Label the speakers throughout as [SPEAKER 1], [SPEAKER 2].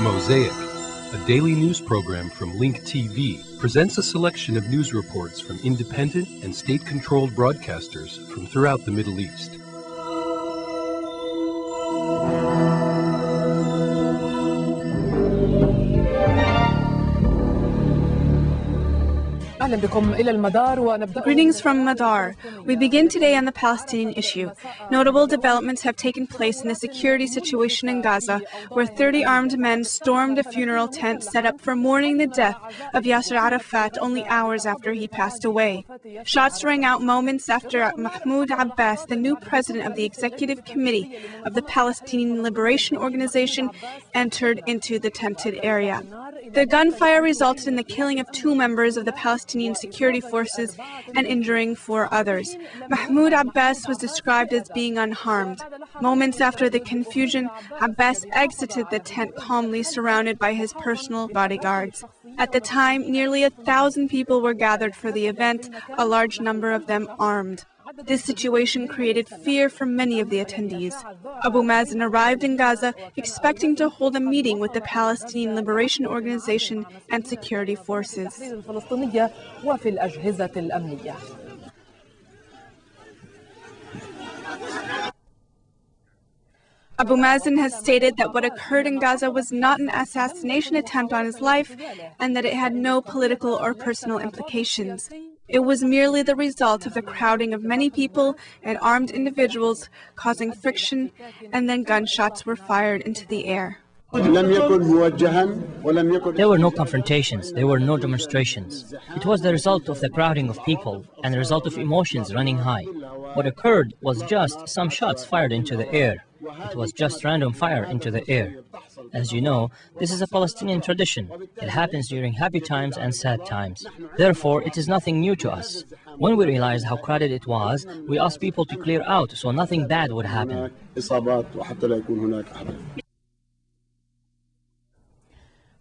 [SPEAKER 1] Mosaic, a daily news program from Link TV, presents a selection of news reports from independent and state-controlled broadcasters from throughout the Middle East.
[SPEAKER 2] Greetings from Madar. We begin today on the Palestinian issue. Notable developments have taken place in the security situation in Gaza, where 30 armed men stormed a funeral tent set up for mourning the death of Yasser Arafat only hours after he passed away. Shots rang out moments after Mahmoud Abbas, the new president of the Executive Committee of the Palestinian Liberation Organization, entered into the tented area. The gunfire resulted in the killing of 2 members of the Palestinian security forces and injuring 4 others. Mahmoud Abbas was described as being unharmed. Moments after the confusion, Abbas exited the tent calmly, surrounded by his personal bodyguards. At the time, nearly 1,000 people were gathered for the event, a large number of them armed. This situation created fear for many of the attendees. Abu Mazen arrived in Gaza expecting to hold a meeting with the Palestinian Liberation Organization and security forces. Abu Mazen has stated that what occurred in Gaza was not an assassination attempt on his life and that it had no political or personal implications. It was merely the result of the crowding of many people and armed individuals causing friction, and then gunshots were fired into the air.
[SPEAKER 3] There were no confrontations, there were no demonstrations. It was the result of the crowding of people and the result of emotions running high. What occurred was just some shots fired into the air. It was just random fire into the air. As you know, this is a Palestinian tradition. It happens during happy times and sad times. Therefore, it is nothing new to us. When we realized how crowded it was, we asked people to clear out so nothing bad would happen.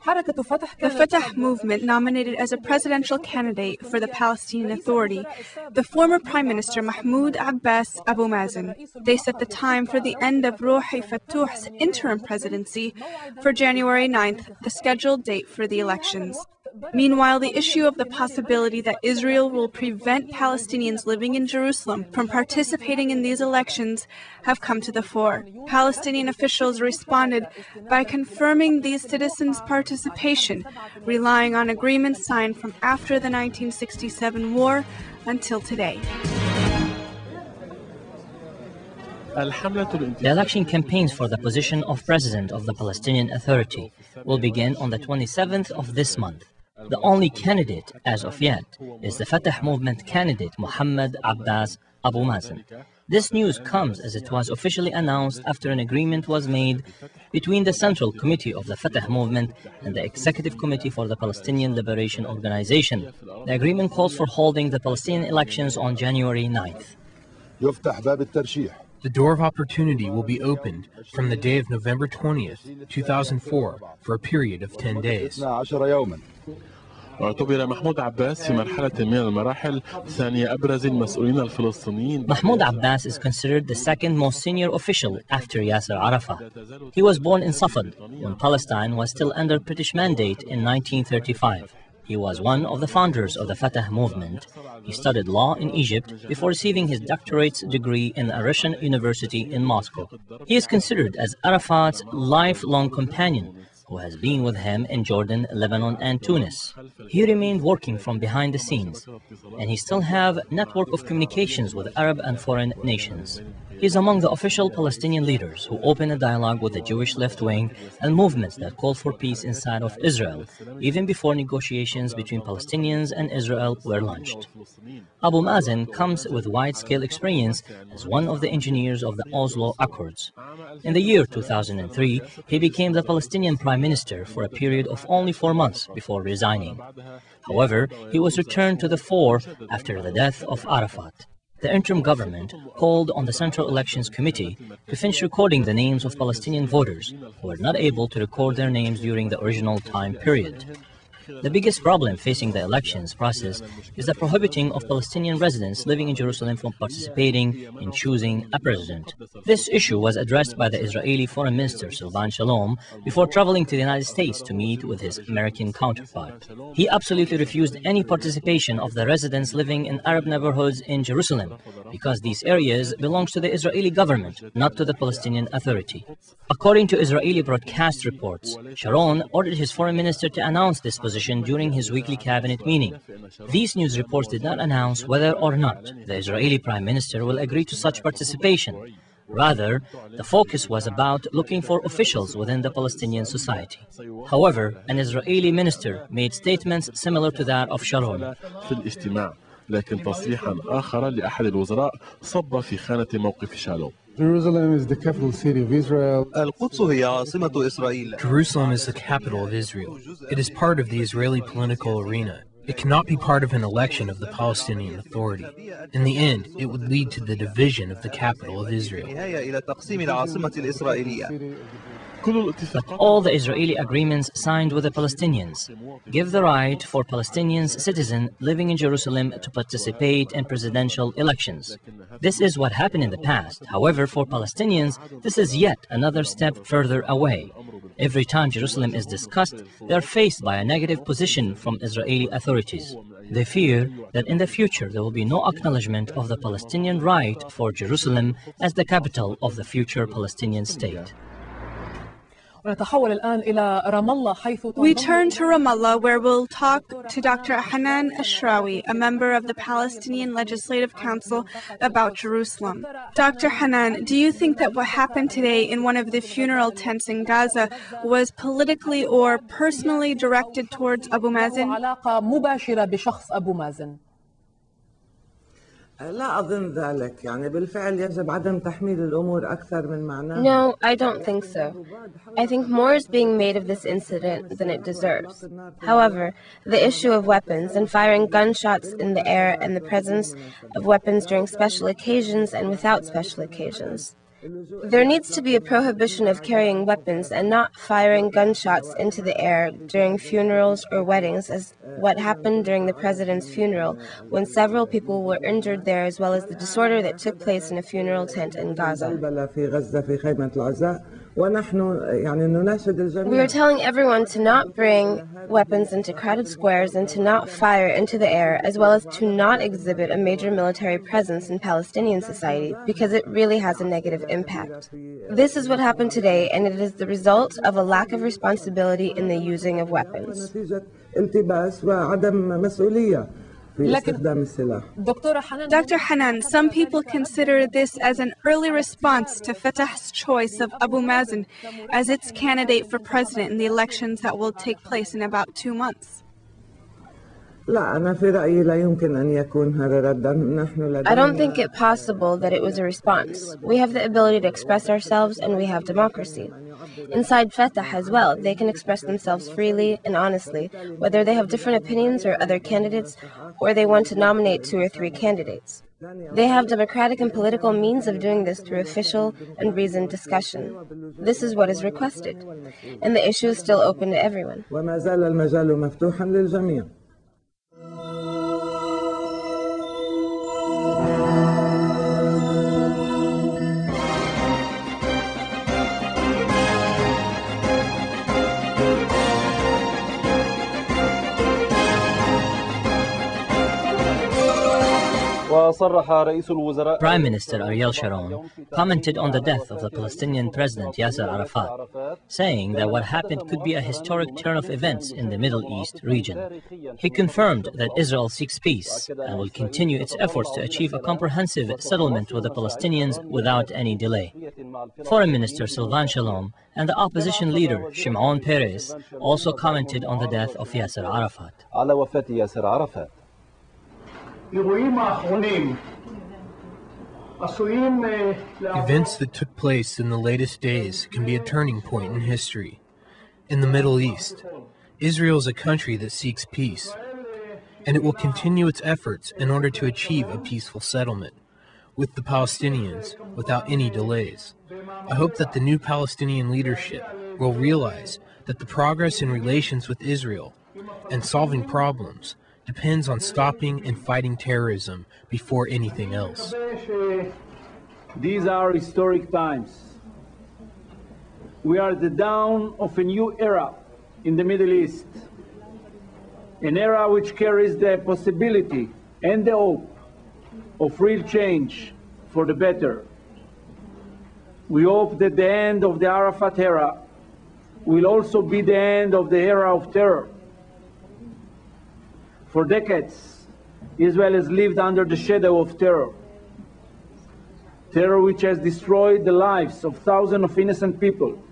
[SPEAKER 3] The Fatah movement nominated as a presidential candidate for the Palestinian Authority the former Prime Minister Mahmoud Abbas Abu Mazen. They set the time for the end of Ruhi Fatouh's interim presidency for January 9th, the scheduled date for the elections. Meanwhile, the issue of the possibility that Israel will prevent Palestinians living in Jerusalem from participating in these elections have come to the fore. Palestinian officials responded by confirming these citizens' participation, relying on agreements signed from after the 1967 war until today. The election campaigns for the position of President of the Palestinian Authority will begin on the 27th of this month. The only candidate, as of yet, is the Fatah movement candidate Mahmoud Abbas Abu Mazen. This news comes as it was officially announced after an agreement was made between the Central Committee of the Fatah movement and the Executive Committee for the Palestinian Liberation Organization. The agreement calls for holding the Palestinian elections on January 9th.
[SPEAKER 4] The door of opportunity will be opened from the day of November 20th, 2004, for a period of 10 days.
[SPEAKER 5] اعتبر محمود عباس في مرحلة من المراحل ثاني أبرز المسؤولين الفلسطينيين.
[SPEAKER 3] Mahmoud Abbas is considered the second most senior official after Yasser Arafat. He was born in Safad when Palestine was still under British mandate in 1935. He was one of the founders of the Fatah movement. He studied law in Egypt before receiving his doctorate degree in a Russian university in Moscow. He is considered as Arafat's lifelong companion, who has been with him in Jordan, Lebanon, and Tunis. He remained working from behind the scenes, and he still has a network of communications with Arab and foreign nations. He is among the official Palestinian leaders who opened a dialogue with the Jewish left wing and movements that call for peace inside of Israel, even before negotiations between Palestinians and Israel were launched. Abu Mazen comes with wide-scale experience as one of the engineers of the Oslo Accords. In the year 2003, he became the Palestinian Prime Minister for a period of only 4 months before resigning. However, he was returned to the fore after the death of Arafat. The interim government called on the Central Elections Committee to finish recording the names of Palestinian voters who were not able to record their names during the original time period. The biggest problem facing the elections process is the prohibiting of Palestinian residents living in Jerusalem from participating in choosing a president. This issue was addressed by the Israeli Foreign Minister Silvan Shalom before traveling to the United States to meet with his American counterpart. He absolutely refused any participation of the residents living in Arab neighborhoods in Jerusalem because these areas belong to the Israeli government, not to the Palestinian Authority. According to Israeli broadcast reports, Sharon ordered his foreign minister to announce this position during his weekly cabinet meeting. These news reports did not announce whether or not the Israeli prime minister will agree to such participation. Rather, the focus was about looking for officials within the Palestinian society. However, an Israeli minister made statements similar to that of Sharon.
[SPEAKER 5] لكن تصريحا آخر لأحد الوزراء صب في خانة موقف شالوم.
[SPEAKER 6] Jerusalem is the capital city of Israel.
[SPEAKER 7] القدس هي عاصمة إسرائيل.
[SPEAKER 4] Jerusalem is the capital of Israel. It is part of the Israeli political arena. It cannot be part of an election of the Palestinian Authority. In the end, it would lead to the division of the capital of Israel.
[SPEAKER 3] But all the Israeli agreements signed with the Palestinians give the right for Palestinian citizens living in Jerusalem to participate in presidential elections. This is what happened in the past. However, for Palestinians, this is yet another step further away. Every time Jerusalem is discussed, they are faced by a negative position from Israeli authorities. They fear that in the future there will be no acknowledgement of the Palestinian right for Jerusalem as the capital of the future Palestinian state.
[SPEAKER 2] We turn to Ramallah, where we'll talk to Dr. Hanan Ashrawi, a member of the Palestinian Legislative Council, about Jerusalem. Dr. Hanan, do you think that what happened today in one of the funeral tents in Gaza was politically or personally directed towards Abu Mazin?
[SPEAKER 8] No, I don't think so. I think more is being made of this incident than it deserves. However, the issue of weapons and firing gunshots in the air and the presence of weapons during special occasions and without special occasions. There needs to be a prohibition of carrying weapons and not firing gunshots into the air during funerals or weddings, as what happened during the president's funeral when several people were injured there, as well as the disorder that took place in a funeral tent in Gaza. We are telling everyone to not bring weapons into crowded squares and to not fire into the air, as well as to not exhibit a major military presence in Palestinian society, because it really has a negative impact. This is what happened today, and it is the result of a lack of responsibility in the using of weapons.
[SPEAKER 2] Dr. Hanan, some people consider this as an early response to Fatah's choice of Abu Mazen as its candidate for president in the elections that will take place in about 2 months.
[SPEAKER 8] I don't think it possible that it was a response. We have the ability to express ourselves, and we have democracy. Inside Fatah as well, they can express themselves freely and honestly, whether they have different opinions or other candidates, or they want to nominate 2 or 3 candidates. They have democratic and political means of doing this through official and reasoned discussion. This is what is requested, and the issue is still open to everyone.
[SPEAKER 3] Prime Minister Ariel Sharon commented on the death of the Palestinian President Yasser Arafat, saying that what happened could be a historic turn of events in the Middle East region. He confirmed that Israel seeks peace and will continue its efforts to achieve a comprehensive settlement with the Palestinians without any delay. Foreign Minister Silvan Shalom and the opposition leader Shimon Peres also commented on the death of Yasser Arafat.
[SPEAKER 4] Events that took place in the latest days can be a turning point in history. In the Middle East, Israel is a country that seeks peace, and it will continue its efforts in order to achieve a peaceful settlement with the Palestinians without any delays. I hope that the new Palestinian leadership will realize that the progress in relations with Israel and solving problems depends on stopping and fighting terrorism before anything else.
[SPEAKER 9] These are historic times. We are at the dawn of a new era in the Middle East, an era which carries the possibility and the hope of real change for the better. We hope that the end of the Arafat era will also be the end of the era of terror. For decades, Israel has lived under the shadow of terror. Terror which has destroyed the lives of thousands of innocent people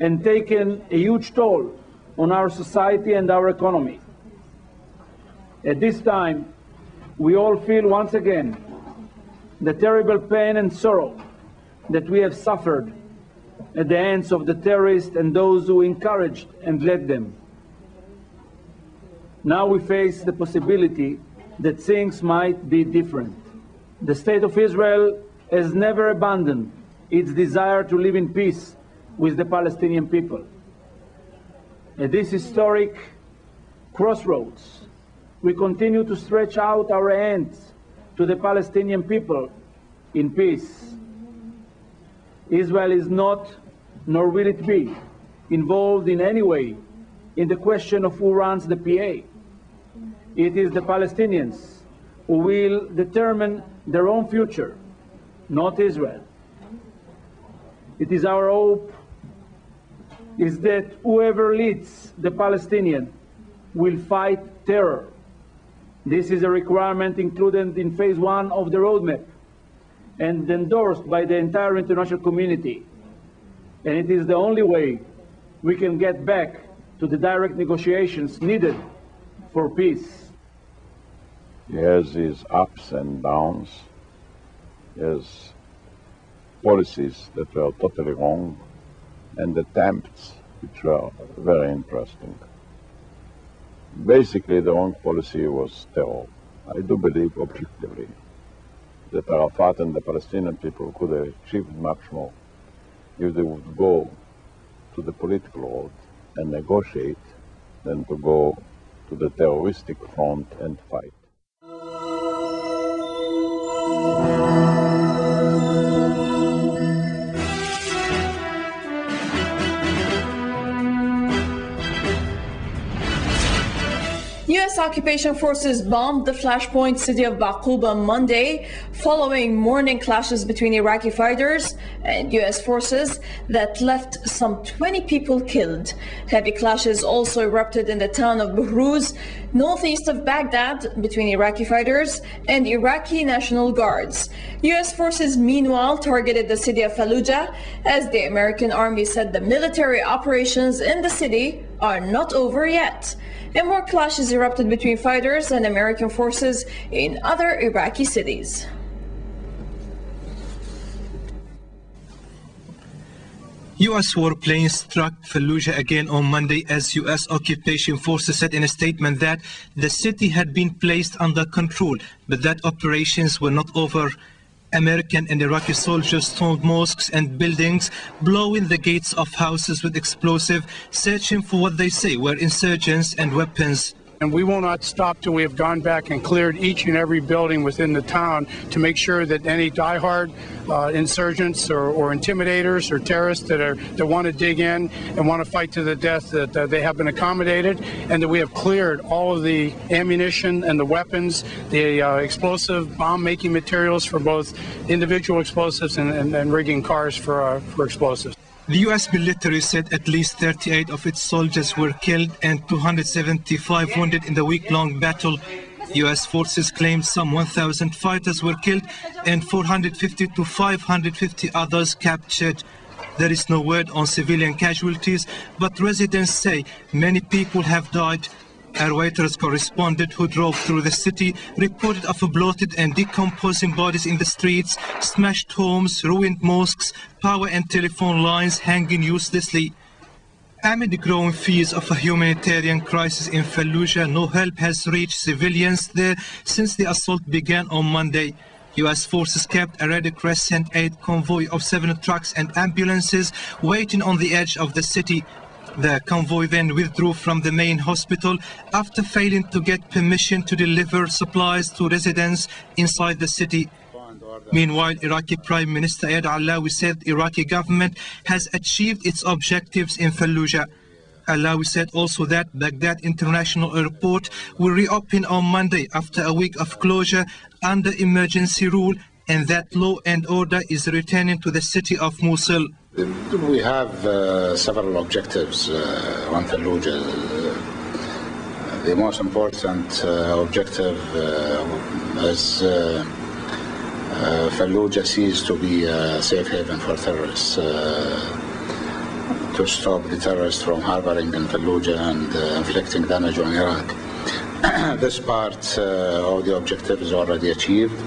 [SPEAKER 9] and taken a huge toll on our society and our economy. At this time, we all feel once again the terrible pain and sorrow that we have suffered at the hands of the terrorists and those who encouraged and led them. Now we face the possibility that things might be different. The State of Israel has never abandoned its desire to live in peace with the Palestinian people. At this historic crossroads, we continue to stretch out our hands to the Palestinian people in peace. Israel is not, nor will it be, involved in any way in the question of who runs the PA. It is the Palestinians who will determine their own future, not Israel. It is our hope is that whoever leads the Palestinian will fight terror. This is a requirement included in phase 1 of the roadmap and endorsed by the entire international community. And it is the only way we can get back to the direct negotiations needed for peace.
[SPEAKER 10] He has his ups and downs. He has policies that were totally wrong and attempts which were very interesting. Basically, the wrong policy was terror. I do believe objectively that Arafat and the Palestinian people could have achieved much more if they would go to the political road and negotiate than to go to the terroristic front and fight.
[SPEAKER 11] U.S. occupation forces bombed the flashpoint city of Bakuba Monday, following morning clashes between Iraqi fighters and U.S. forces that left some 20 people killed. Heavy clashes also erupted in the town of Buhruz, northeast of Baghdad, between Iraqi fighters and Iraqi National Guards. U.S. forces meanwhile targeted the city of Fallujah, as the American army said the military operations in the city are not over yet. And more clashes erupted between fighters and American forces in other Iraqi cities.
[SPEAKER 12] U.S. warplanes struck Fallujah again on Monday as U.S. occupation forces said in a statement that the city had been placed under control, but that operations were not over. American and Iraqi soldiers stormed mosques and buildings, blowing the gates of houses with explosive, searching for what they say were insurgents and weapons.
[SPEAKER 13] And we will not stop till we have gone back and cleared each and every building within the town to make sure that any diehard insurgents or intimidators or terrorists that want to dig in and want to fight to the death, that they have been accommodated, and that we have cleared all of the ammunition and the weapons, the explosive bomb-making materials for both individual explosives and rigging cars for explosives.
[SPEAKER 12] The U.S. military said at least 38 of its soldiers were killed and 275 wounded in the week-long battle. U.S. forces claimed some 1,000 fighters were killed and 450 to 550 others captured. There is no word on civilian casualties, but residents say many people have died. A Reuters correspondent who drove through the city reported of bloated and decomposing bodies in the streets, smashed homes, ruined mosques, power and telephone lines hanging uselessly. Amid growing fears of a humanitarian crisis in Fallujah, no help has reached civilians there since the assault began on Monday. U.S. forces kept a Red Crescent aid convoy of 7 trucks and ambulances waiting on the edge of the city. The convoy then withdrew from the main hospital after failing to get permission to deliver supplies to residents inside the city. Meanwhile, Iraqi Prime Minister Ayad Allawi said the Iraqi government has achieved its objectives in Fallujah. Allawi said also that Baghdad International Airport will reopen on Monday after a week of closure under emergency rule, and that law and order is returning to the city of Mosul.
[SPEAKER 14] We have several objectives on Fallujah. The most important objective is Fallujah ceased to be a safe haven for terrorists, to stop the terrorists from harboring in Fallujah and inflicting damage on Iraq. This part of the objective is already achieved.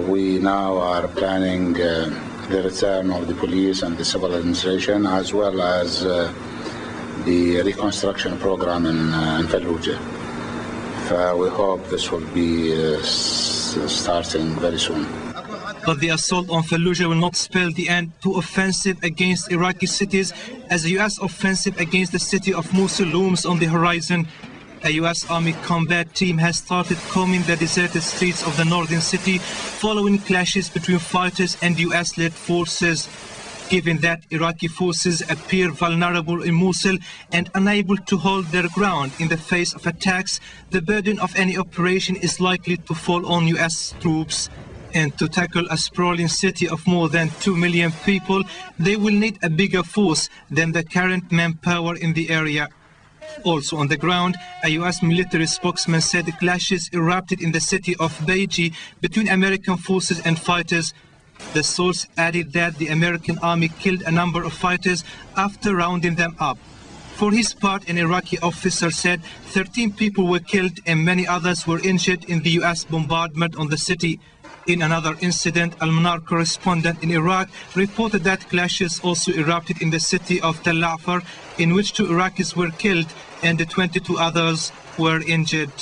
[SPEAKER 14] We now are planning the return of the police and the civil administration, as well as the reconstruction program in Fallujah. We hope this will be starting very soon.
[SPEAKER 12] But the assault on Fallujah will not spell the end to offensive against Iraqi cities, as a U.S. offensive against the city of Mosul looms on the horizon. A U.S. Army combat team has started combing the deserted streets of the northern city following clashes between fighters and U.S.-led forces. Given that Iraqi forces appear vulnerable in Mosul and unable to hold their ground in the face of attacks, the burden of any operation is likely to fall on U.S. troops. And to tackle a sprawling city of more than 2 million people, they will need a bigger force than the current manpower in the area. Also on the ground, a U.S. military spokesman said clashes erupted in the city of Beiji between American forces and fighters. The source added that the American army killed a number of fighters after rounding them up. For his part, an Iraqi officer said 13 people were killed and many others were injured in the U.S. bombardment on the city. In another incident, Al-Manar correspondent in Iraq reported that clashes also erupted in the city of Tel Afar, in which 2 Iraqis were killed and 22 others were injured.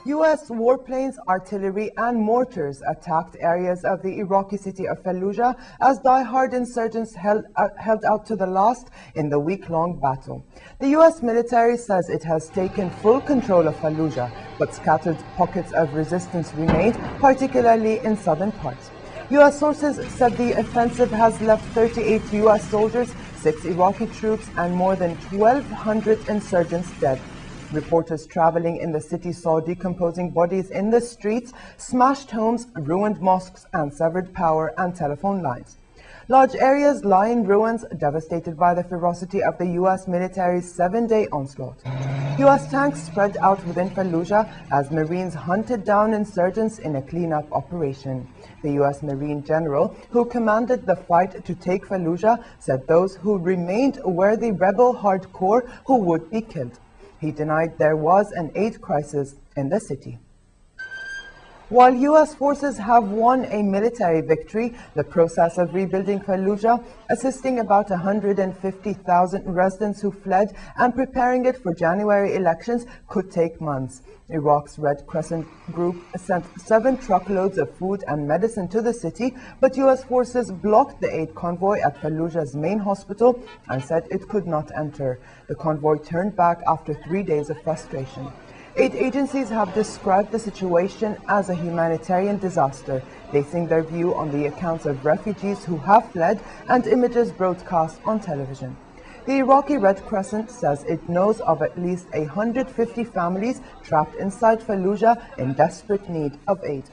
[SPEAKER 15] U.S. warplanes, artillery and mortars attacked areas of the Iraqi city of Fallujah as die-hard insurgents held out to the last in the week-long battle. The U.S. military says it has taken full control of Fallujah, but scattered pockets of resistance remained, particularly in southern parts. U.S. sources said the offensive has left 38 U.S. soldiers, 6 Iraqi troops and more than 1,200 insurgents dead. Reporters traveling in the city saw decomposing bodies in the streets, smashed homes, ruined mosques, and severed power and telephone lines. Large areas lie in ruins, devastated by the ferocity of the U.S. military's 7-day onslaught. U.S. tanks spread out within Fallujah as Marines hunted down insurgents in a cleanup operation. The U.S. Marine general, who commanded the fight to take Fallujah, said those who remained were the rebel hardcore who would be killed. He denied there was an aid crisis in the city. While U.S. forces have won a military victory, the process of rebuilding Fallujah, assisting about 150,000 residents who fled and preparing it for January elections, could take months. Iraq's Red Crescent Group sent 7 truckloads of food and medicine to the city, but U.S. forces blocked the aid convoy at Fallujah's main hospital and said it could not enter. The convoy turned back after 3 days of frustration. Aid agencies have described the situation as a humanitarian disaster, basing their view on the accounts of refugees who have fled and images broadcast on television. The Iraqi Red Crescent says it knows of at least 150 families trapped inside Fallujah in desperate need of aid.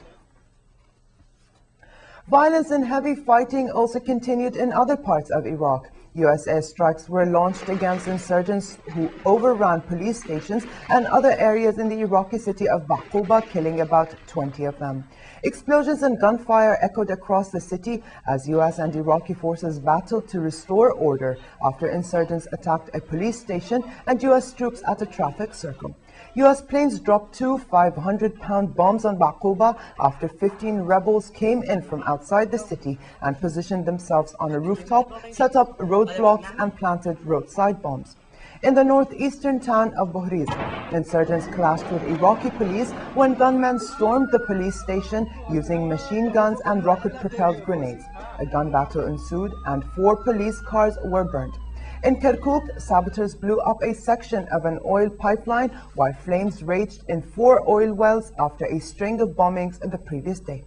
[SPEAKER 15] Violence and heavy fighting also continued in other parts of Iraq. U.S. airstrikes were launched against insurgents who overran police stations and other areas in the Iraqi city of Bakuba, killing about 20 of them. Explosions and gunfire echoed across the city as U.S. and Iraqi forces battled to restore order after insurgents attacked a police station and U.S. troops at a traffic circle. U.S. planes dropped 2 500-pound bombs on Bakuba after 15 rebels came in from outside the city and positioned themselves on a rooftop, set up roadblocks and planted roadside bombs. in the northeastern town of Bohriz. Insurgents clashed with Iraqi police when gunmen stormed the police station using machine guns and rocket-propelled grenades. A gun battle ensued and 4 police cars were burned. In Kirkuk, saboteurs blew up a section of an oil pipeline while flames raged in 4 oil wells after a string of bombings the previous day.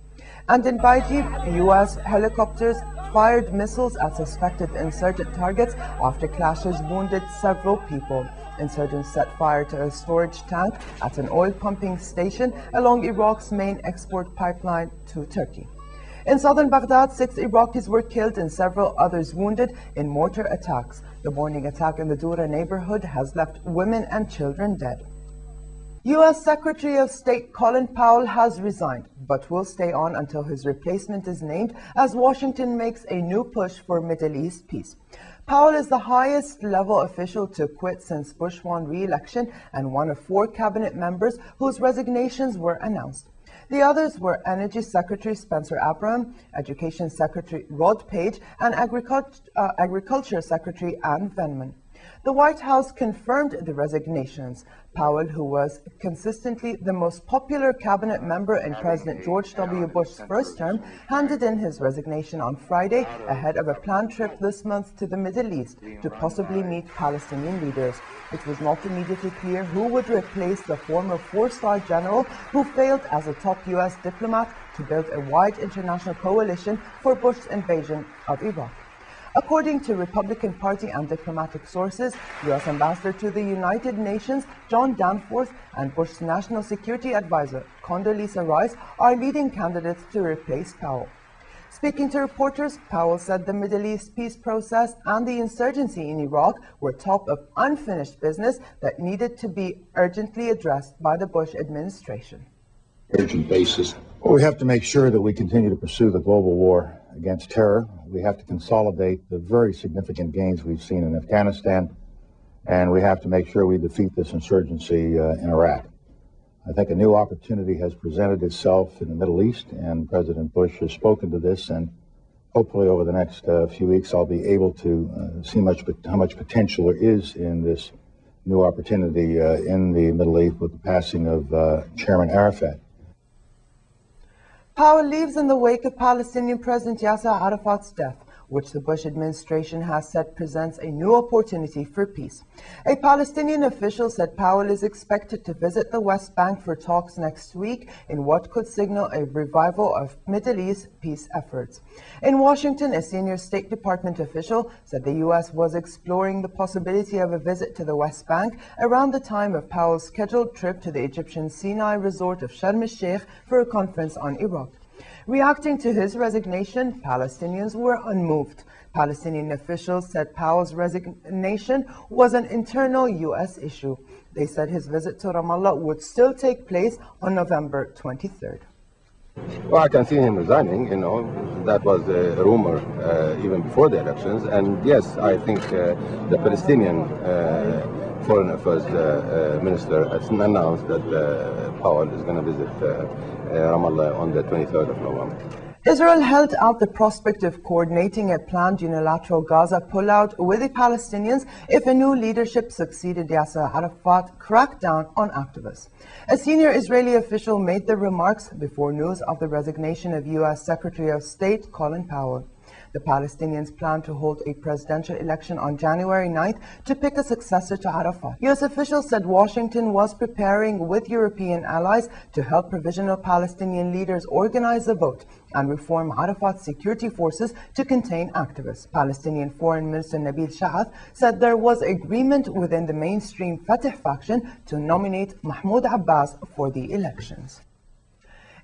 [SPEAKER 15] And in Baiji, U.S. helicopters fired missiles at suspected insurgent targets after clashes wounded several people. Insurgents set fire to a storage tank at an oil pumping station along Iraq's main export pipeline to Turkey. In southern Baghdad, 6 Iraqis were killed and several others wounded in mortar attacks. The morning attack in the Dura neighborhood has left women and children dead. U.S. Secretary of State Colin Powell has resigned, but will stay on until his replacement is named as Washington makes a new push for Middle East peace. Powell is the highest level official to quit since Bush won re-election and one of 4 cabinet members whose resignations were announced. The others were Energy Secretary Spencer Abraham, Education Secretary Rod Page, and Agriculture Secretary Ann Venman. The White House confirmed the resignations. Powell, who was consistently the most popular cabinet member in President George W. Bush's first term, handed in his resignation on Friday ahead of a planned trip this month to the Middle East to possibly meet Palestinian leaders. It was not immediately clear who would replace the former 4-star general who failed as a top U.S. diplomat to build a wide international coalition for Bush's invasion of Iraq. According to Republican Party and diplomatic sources, U.S. Ambassador to the United Nations John Danforth and Bush's National Security Advisor Condoleezza Rice are leading candidates to replace Powell. Speaking to reporters, Powell said the Middle East peace process and the insurgency in Iraq were top of unfinished business that needed to be urgently addressed by the Bush administration.
[SPEAKER 16] Urgent basis. Well, we have to make sure that we continue to pursue the global war against terror. We have to consolidate the very significant gains we've seen in Afghanistan, and we have to make sure we defeat this insurgency in Iraq. I think a new opportunity has presented itself in the Middle East, and President Bush has spoken to this, and hopefully over the next few weeks I'll be able to see how much potential there is in this new opportunity in the Middle East with the passing of Chairman Arafat.
[SPEAKER 15] Powell leaves in the wake of Palestinian President Yasser Arafat's death, which the Bush administration has said presents a new opportunity for peace. A Palestinian official said Powell is expected to visit the West Bank for talks next week in what could signal a revival of Middle East peace efforts. In Washington, a senior State Department official said the U.S. was exploring the possibility of a visit to the West Bank around the time of Powell's scheduled trip to the Egyptian Sinai resort of Sharm el-Sheikh for a conference on Iraq. Reacting to his resignation, Palestinians were unmoved. Palestinian officials said Powell's resignation was an internal U.S. issue. They said his visit to Ramallah would still take place on November 23rd.
[SPEAKER 17] Well, I can see him resigning, that was a rumor even before the elections. And yes, I think the Palestinian Foreign Affairs Minister has announced that Powell is going to visit Ramallah on the 23rd of November.
[SPEAKER 15] Israel held out the prospect of coordinating a planned unilateral Gaza pullout with the Palestinians if a new leadership succeeded Yasser Arafat cracked down on activists. A senior Israeli official made the remarks before news of the resignation of U.S. Secretary of State Colin Powell. The Palestinians plan to hold a presidential election on January 9th to pick a successor to Arafat. U.S. officials said Washington was preparing with European allies to help provisional Palestinian leaders organize a vote and reform Arafat's security forces to contain activists. Palestinian Foreign Minister Nabil Sha'ath said there was agreement within the mainstream Fatah faction to nominate Mahmoud Abbas for the elections.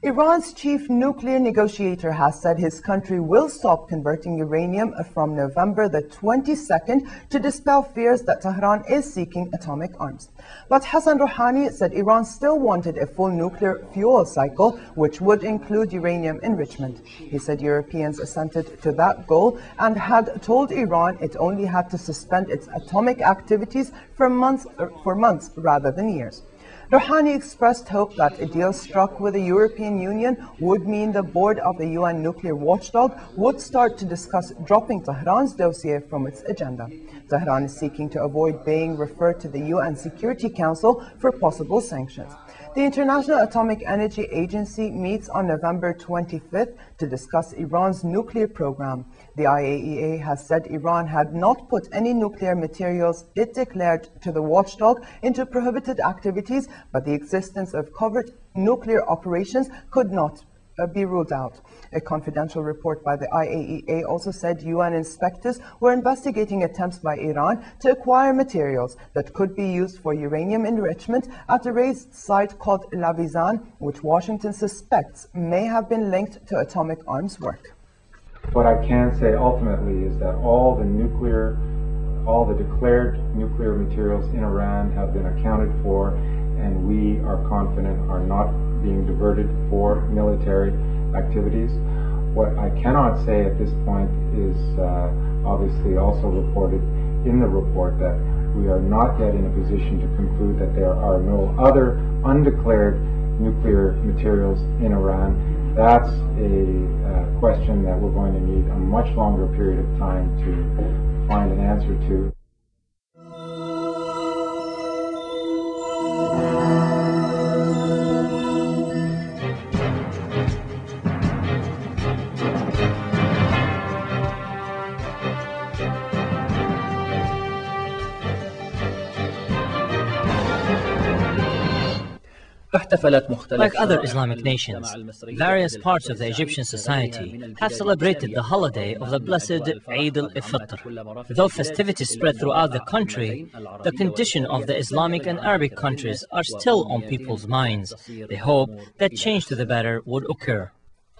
[SPEAKER 15] Iran's chief nuclear negotiator has said his country will stop converting uranium from November the 22nd to dispel fears that Tehran is seeking atomic arms. But Hassan Rouhani said Iran still wanted a full nuclear fuel cycle, which would include uranium enrichment. He said Europeans assented to that goal and had told Iran it only had to suspend its atomic activities for months rather than years. Rouhani expressed hope that a deal struck with the European Union would mean the board of the UN nuclear watchdog would start to discuss dropping Tehran's dossier from its agenda. Tehran is seeking to avoid being referred to the UN Security Council for possible sanctions. The International Atomic Energy Agency meets on November 25th to discuss Iran's nuclear program. The IAEA has said Iran had not put any nuclear materials it declared to the watchdog into prohibited activities, but the existence of covert nuclear operations could not be ruled out. A confidential report by the IAEA also said UN inspectors were investigating attempts by Iran to acquire materials that could be used for uranium enrichment at a raised site called Mazin, which Washington suspects may have been linked to atomic arms work.
[SPEAKER 18] What I can say ultimately is that all the declared nuclear materials in Iran have been accounted for, and we are confident are not being diverted for military activities. What I cannot say at this point is obviously also reported in the report that we are not yet in a position to conclude that there are no other undeclared nuclear materials in Iran. That's a question that we're going to need a much longer period of time to find an answer to.
[SPEAKER 3] Like other Islamic nations, various parts of the Egyptian society have celebrated the holiday of the blessed Eid al-Fitr. Though festivities spread throughout the country, the condition of the Islamic and Arabic countries are still on people's minds. They hope that change to the better would occur.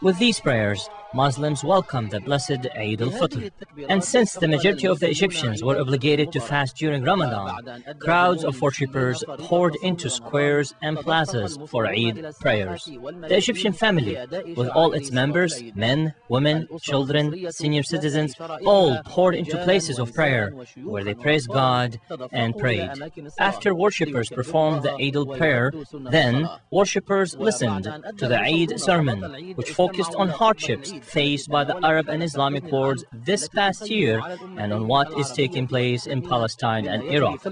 [SPEAKER 3] With these prayers, Muslims welcome the blessed Eid al-Fitr. And since the majority of the Egyptians were obligated to fast during Ramadan, crowds of worshippers poured into squares and plazas for Eid prayers. The Egyptian family, with all its members, men, women, children, senior citizens, all poured into places of prayer where they praised God and prayed. After worshippers performed the Eid al-prayer, then worshippers listened to the Eid sermon, which focused on hardships faced by the Arab and Islamic worlds this past year and on what is taking place in Palestine and Iraq.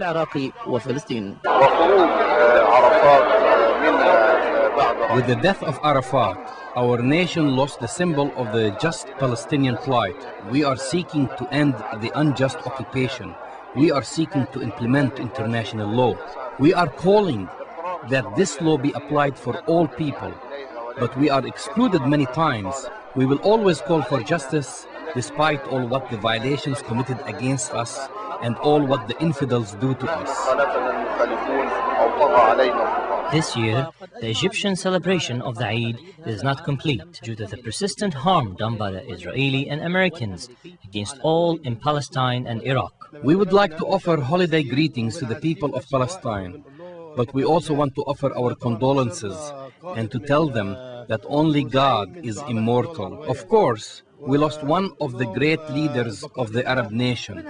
[SPEAKER 19] With the death of Arafat, our nation lost the symbol of the just Palestinian plight. We are seeking to end the unjust occupation. We are seeking to implement international law. We are calling that this law be applied for all people, but we are excluded many times. We will always call for justice despite all what the violations committed against us and all what the infidels do to us.
[SPEAKER 3] This year, the Egyptian celebration of the Eid is not complete due to the persistent harm done by the Israeli and Americans against all in Palestine and Iraq.
[SPEAKER 19] We would like to offer holiday greetings to the people of Palestine, but we also want to offer our condolences and to tell them that only God is immortal. Of course, we lost one of the great leaders of the Arab nation.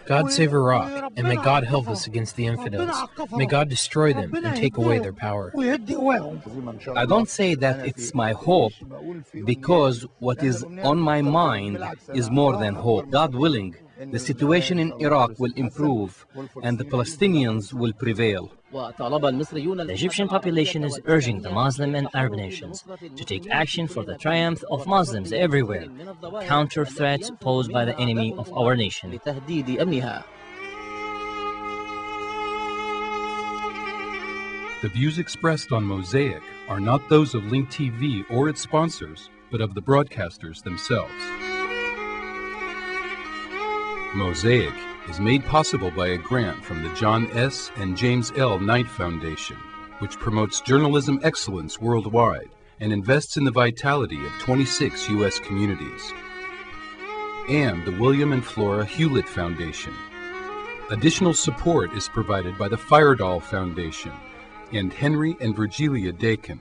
[SPEAKER 4] God save Iraq, and may God help us against the infidels. May God destroy them and take away their power.
[SPEAKER 19] I don't say that it's my hope, because what is on my mind is more than hope. God willing, the situation in Iraq will improve and the Palestinians will prevail.
[SPEAKER 3] The Egyptian population is urging the Muslim and Arab nations to take action for the triumph of Muslims everywhere, counter threats posed by the enemy of our nation.
[SPEAKER 1] The views expressed on Mosaic are not those of Link TV or its sponsors, but of the broadcasters themselves. Mosaic is made possible by a grant from the John S. and James L. Knight Foundation, which promotes journalism excellence worldwide and invests in the vitality of 26 U.S. communities, and the William and Flora Hewlett Foundation. Additional support is provided by the Firedoll Foundation and Henry and Virgilia Dakin.